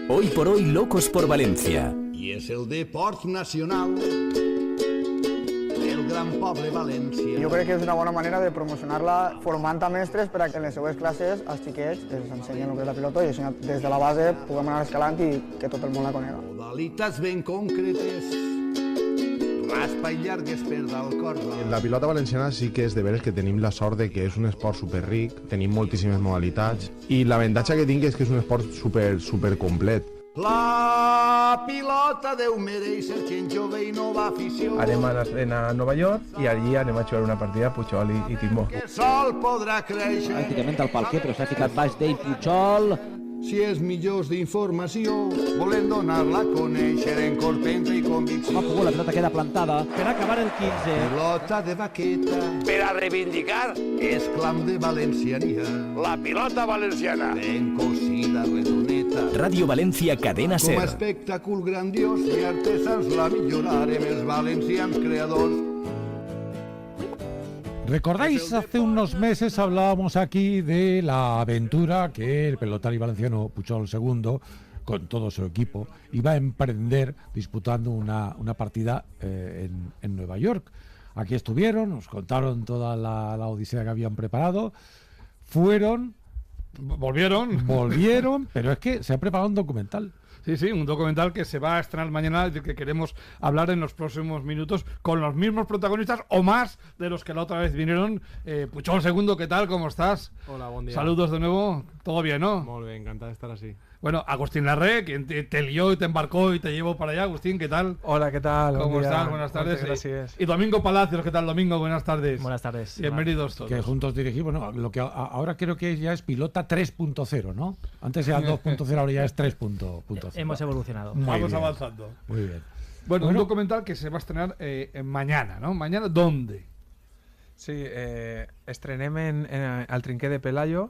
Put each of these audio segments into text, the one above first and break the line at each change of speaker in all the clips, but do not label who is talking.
Hoy por hoy, locos por Valencia.
I és el deport nacional del gran poble valencià.
Jo crec que és una bona manera de promocionar-la formant a mestres per a que en les seues classes els xiquets els ensenyen el que és la pilota i així des de la base puguem anar escalant i que tot el món la conega.
Modalitats ben concretes, raspa i llargues per dalt corda.
La pilota valenciana sí que és de veres que tenim la sort de que és un esport superric, tenim moltíssimes modalitats i l'avantatge que tinc és que és un esport super complet.
La pilota Déu mereix ser gent jove i nova afició.
Anem a Nova York i allí anem a jugar una partida a Pujol i Timó.
Que sol podrà créixer.
Pràcticament al palquer, però s'ha ficat baix d'ell Pujol.
Si és millors d'informació, volem donar-la a conèixer en corpenta i convicció.
Com ha pogut, la pilota queda plantada per acabar el 15.
Pilota de vaqueta,
per a reivindicar
és clam de valenciania.
la pilota valenciana.
Ben cosida, redoneta.
Radio Valencia Cadena
Com a
Ser.
espectacle grandiós i artesans la millorarem els valencians creadors.
¿Recordáis? Hace unos meses hablábamos aquí de la aventura que el pelotari valenciano Pujol II, con todo su equipo, iba a emprender disputando una partida en Nueva York. Aquí estuvieron, nos contaron toda la odisea que habían preparado. Volvieron, pero es que se ha preparado un documental.
Sí, un documental que se va a estrenar mañana y del que queremos hablar en los próximos minutos con los mismos protagonistas o más de los que la otra vez vinieron. Pujol II, ¿qué tal? ¿Cómo estás?
Hola, buen día.
Saludos de nuevo. ¿Todo bien, no?
Muy bien, encantado de estar así.
Bueno, Agustín Larré, quien te lió y te embarcó y te llevó para allá. Agustín, ¿qué tal?
Hola, ¿qué tal?
¿Cómo
Buen día.
estás? Buenas tardes.
Gracias.
Y Domingo Palacios, ¿qué tal, Domingo? Buenas tardes.
Buenas tardes.
Bienvenidos todos.
Que juntos dirigimos, ¿no? Lo que ahora creo que ya es pilota 3.0, ¿no? Antes era 2.0, ahora ya es 3.0.
Hemos evolucionado.
Vamos avanzando.
Muy bien.
Bueno, un documental que se va a estrenar mañana, ¿no? ¿Mañana dónde?
Sí, estrenem al Trinquer de Pelayo.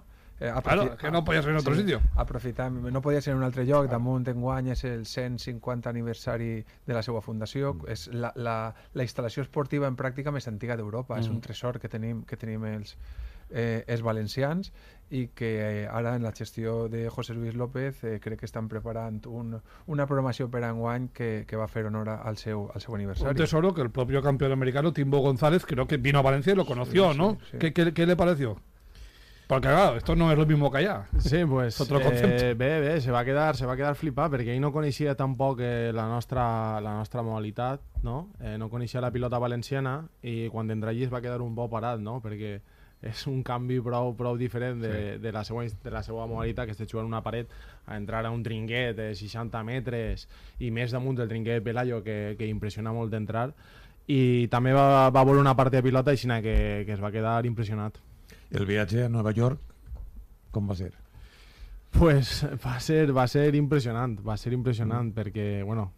Claro, que no podia ser en otro sitio.
Aprofitam, no podia ser en un altre lloc. Damunt enguany és el 150 aniversari de la seva fundació. És la instal·lació esportiva en pràctica més antiga d'Europa. És un tresor que tenim els valencians i que ara en la gestió de José Luis López crec que estan preparant una programació per enguany que va fer honor al seu aniversari.
Un tesoro que el propio campeón americano Timbo González creo que vino a Valencia y lo conoció, ¿no?
Sí.
¿Qué le pareció? Porque claro, esto no es lo mismo que allá.
Sí, pues
otro concepte.
bé, se va quedar flipat perquè ell no coneixia tampoc la nostra modalitat, no? No coneixia la pilota valenciana i quan entra allí es va quedar un bo parat, no? Perquè és un canvi prou diferent de la seva modalitat, que està jugant una paret, a entrar a un trinquet de 60 metres i més damunt del trinquet de Pelayo que impressiona molt d'entrar, i també va veure una part de pilota així que es va quedar impressionat.
El viaje a Nueva York, ¿cómo va a ser?
Pues va ser impressionant, perquè, bueno,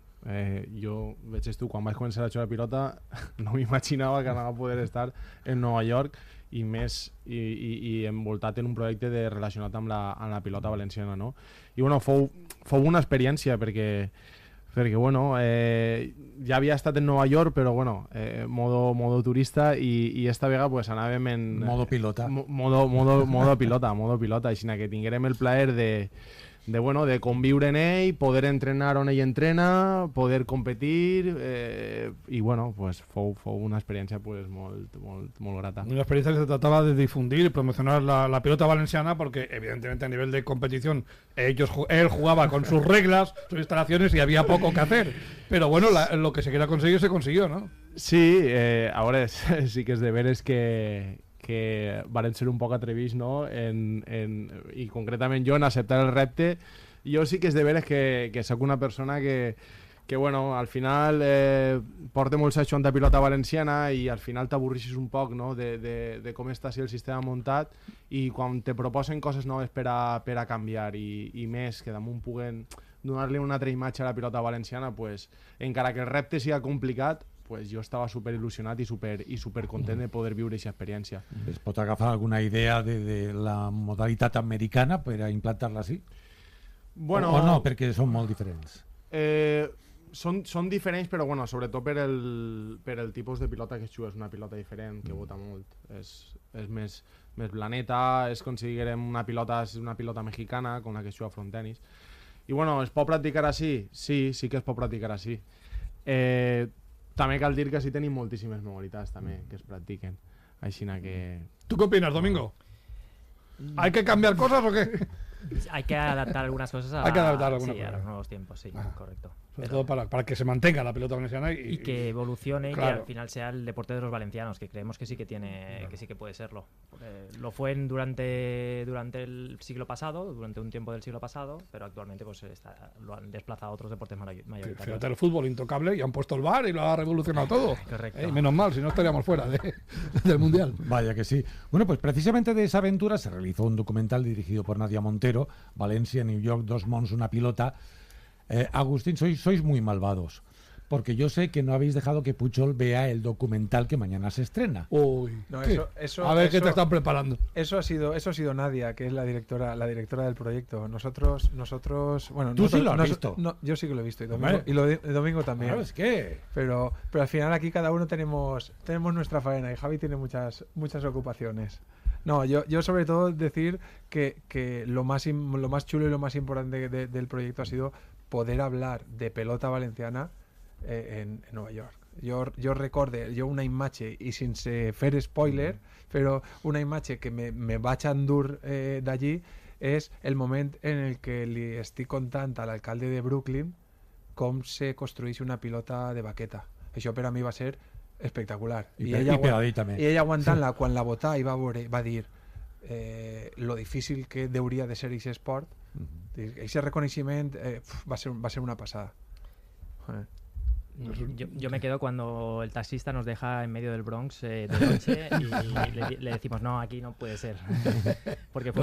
jo veig tu, quan vaig començar a jugar a pilota no m'imaginava que anava a poder estar en Nova York i més i envoltat en un projecte relacionat amb la pilota valenciana, no? I bueno, fou una experiència perquè bueno, ja havia estat en Nova York, però bueno, modo turista i esta vegada pues anàvem en...
Modo pilota.
Modo pilota, així que tinguérem el plaer de conviure en ell, poder entrenar on ell entrena, poder competir, i bueno, pues fou una experiència pues molt grata.
Una experiencia que se trataba de difundir y promocionar la pelota valenciana, porque evidentemente a nivel de competición él jugaba con sus reglas, sus instalaciones y había poco que hacer, pero bueno, lo que se quería conseguir se consiguió, ¿no?
Sí, ahora sí que és de veres que varen ser un poc atrevits, no? I concretament jo en acceptar el repte. Jo sí que és de veres que soc una persona que bueno, al final porta molts anys jugant a pilota valenciana i al final t'avorrixes un poc, no? de com està el sistema muntat, i quan te proposen coses noves per a canviar i més que damunt puguen donar-li una altra imatge a la pilota valenciana, pues, encara que el repte sigui complicat, pues jo estava super il·lusionat i super content de poder viure aquesta experiència.
¿Es pot agafar alguna idea de la modalitat americana per a implantar-la així?
Bueno,
o no, perquè són molt diferents?
Són diferents, però bueno, sobretot per el tipus de pilota que es juga. És una pilota diferent, que bota molt. És més planeta, és considerem una pilota mexicana, com la que es juga a frontenis. I bueno, es pot practicar així? Sí que es pot practicar així. També cal dir que sí tenim moltíssimes modalitats també que es practiquen. Així que...
¿Tú qué opinas, Domingo? ¿Hay que cambiar cosas o qué?
Hay que adaptar algunas cosas
Hay que adaptar algunas
a
cosas.
los nuevos tiempos, sí, correcto.
Sobre todo para que se mantenga la pelota valenciana
y que evolucione
claro.
y que al final sea el deporte de los valencianos, que creemos que sí que tiene, claro. Que sí que puede serlo. Lo fue durante el siglo pasado, durante un tiempo del siglo pasado, pero actualmente pues lo han desplazado a otros deportes mayoritarios.
Fíjate, el fútbol intocable y han puesto el VAR y lo ha revolucionado todo.
Correcto.
Menos mal, si no estaríamos fuera del Mundial.
Vaya que sí. Bueno, pues precisamente de esa aventura se realizó un documental dirigido por Nadia Montero, Valencia, New York, 2 mons, una pilota. Agustín, sois muy malvados, porque yo sé que no habéis dejado que Puchol vea el documental que mañana se estrena.
Uy,
no,
a ver qué te están preparando.
Eso ha sido Nadia, que es la directora del proyecto. Nosotros, bueno,
tú sí lo has visto.
No, yo sí que lo he visto y Domingo también.
Claro, es que.
Pero al final aquí cada uno tenemos nuestra faena y Javi tiene muchas ocupaciones. No, yo sobre todo decir que lo más chulo y lo más importante del proyecto ha sido poder hablar de pelota valenciana en Nueva York. Jo recorde, una imatge, i sense fer spoiler, però una imatge que me vaig endur d'allí és el moment en el que li estic contant a l'alcalde de Brooklyn com se construeix una pilota de baqueta. Això per a mi va ser espectacular.
I ella
aguantant-la, quan la votà i va dir lo difícil que hauria de ser aquest esport. Ese reconocimiento va a ser una pasada.
Yo me quedo cuando el taxista nos deja en medio del Bronx de noche y le decimos, no, aquí no puede ser. Porque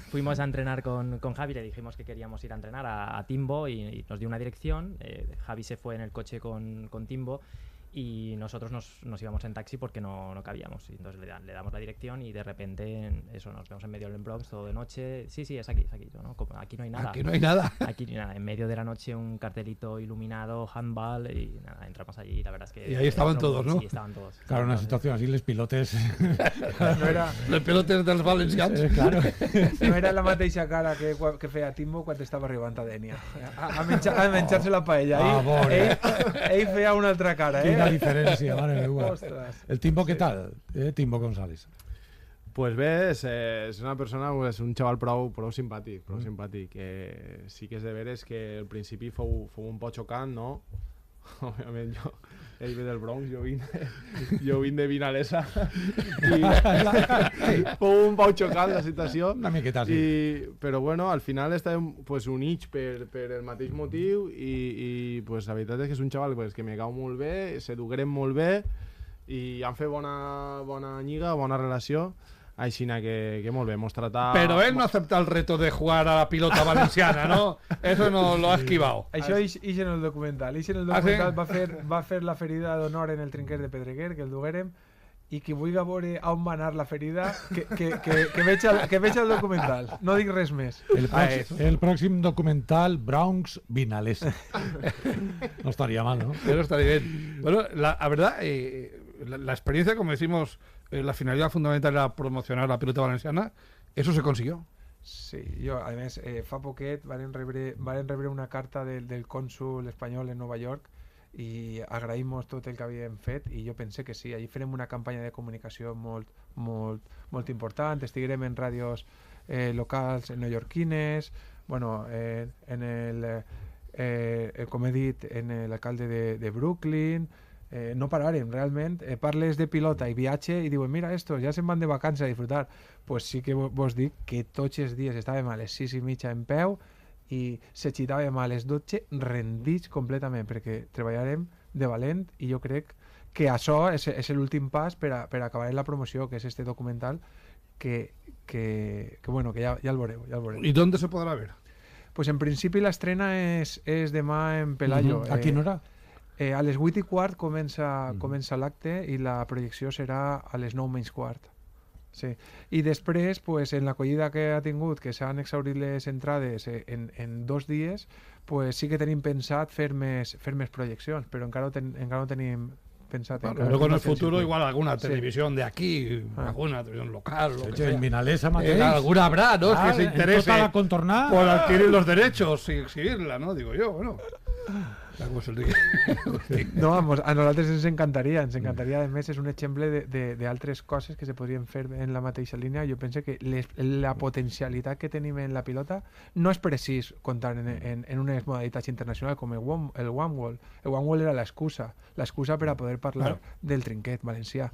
fuimos a entrenar con Javi, le dijimos que queríamos ir a entrenar a Timbo y nos dio una dirección. Javi se fue en el coche con Timbo y nosotros nos íbamos en taxi porque no cabíamos. Y entonces le damos la dirección y de repente nos vemos en medio del Bronx todo de noche. Sí, es aquí. ¿No? Aquí no hay nada.
Aquí no hay nada.
Aquí no hay nada. En medio de la noche un cartelito iluminado, handball y nada, entramos allí y la verdad es que...
Y ahí estaban todos, ¿no?
Sí, estaban todos.
Claro, una situación así, los pilotes...
Los pilotes dels valencians.
Claro.
No era la mateixa cara que feia Timbo quan estava arribant a Dènia. A menjar-se la paella. Ell feia una altra cara,
Quina diferència, mare meva.
Ostres.
El Timbo, què tal? Timbo González.
Pues bé, és una persona, és un xaval prou simpàtic, sí que és de veres que al principi fou un poc xocant, no? Òbviament ell ve del Bronx, jo vinc de Vinalesa i fou un poc xocant la situació.
Una miqueta, sí.
Però bueno, al final estàvem units per el mateix motiu i la veritat és que és un xaval que me cau molt bé, s'educarem molt bé i han fet bona lliga, bona relació. Així que molt bé, hemos tratado...
Pero él no acepta el reto de jugar a la pilota valenciana, ¿no? Eso no lo ha esquivado.
Això ix en el documental. Va fer la ferida d'honor en el trinquer de Pedreguer, que el duguérem, i qui vulgui veure on va anar la ferida, que veig el documental. No dic res més.
El pròxim documental, Bronx Vinalesa. No estaría mal, ¿no?
Eso estaría bien. Bueno, la verdad, la experiencia, como decimos... la finalidad fundamental era promocionar la pilota valenciana, eso se consiguió.
Sí, a més, fa poquet varen rebre una carta del cònsul espanyol en Nova York i agraïm tot el que havíem fet i jo pense que sí, allí farem una campanya de comunicació molt important, estiguerem en ràdios locals neoyorquines, bueno, com he dit, en l'alcalde de Brooklyn. No pararem, realment. Parles de pilota i viatge i diuen, mira, estos ja se'n van de vacances a disfrutar. Pues sí que vos dic que tots els dies estàvem a les 6:30 en peu i s'aixitàvem a les 12 rendits completament, perquè treballarem de valent i jo crec que això és l'últim pas per acabar la promoció, que és este documental que ja el veureu.
¿Y dónde se podrá ver?
Pues en principi l'estrena és demà en Pelayo.
¿A quina hora?
A les 8:15 comença l'acte i la projecció serà a les 9:15. Sí. I després, pues, en l'acollida que ha tingut, que s'han exhaurit les entrades en 2 dies, pues, sí que tenim pensat fer més projeccions, però encara no tenim pensat
Bueno,
encara
luego en el
que no
futuro
sigui.
igual alguna
Sí.
televisión de aquí, alguna televisión local, lo que
Hecho,
sea.
en Vinalesa mateix.
Alguna habrá, ¿no?
Ah,
que se
en
interese
tota la contornada.
por adquirir los derechos y exhibirla, ¿no? Digo yo, bueno. Ya como se el diga.
No, a nosaltres ens encantaria, a més és un exemple d'altres coses que se podrien fer en la mateixa línia. Jo penso que la potencialitat que tenim en la pilota no és precís comptar en unes modalitats internacionals com el One Wall. El One Wall era l'excusa per a poder parlar del trinquet valencià.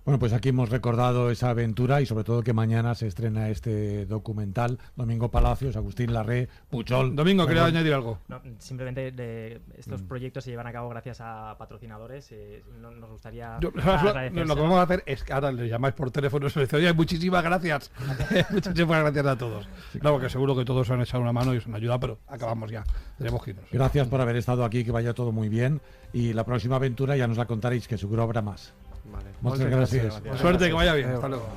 Bueno, pues aquí hemos recordado esa aventura y sobre todo que mañana se estrena este documental. Domingo Palacios, Agustín Larré, Puchol.
Domingo, quería añadir algo.
No, simplemente estos proyectos se llevan a cabo gracias a patrocinadores. Nos gustaría
Lo que vamos a hacer es que ahora le llamáis por teléfono y le dice, oye, muchísimas gracias. Muchísimas gracias a todos. Claro, que seguro que todos han echado una mano y os han ayudado, pero acabamos ya. Tenemos que irnos.
Gracias por haber estado aquí, que vaya todo muy bien. Y la próxima aventura ya nos la contaréis, que seguro habrá más.
Vale.
Muchas gracias.
Suerte, que vaya bien. Hasta luego.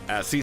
Así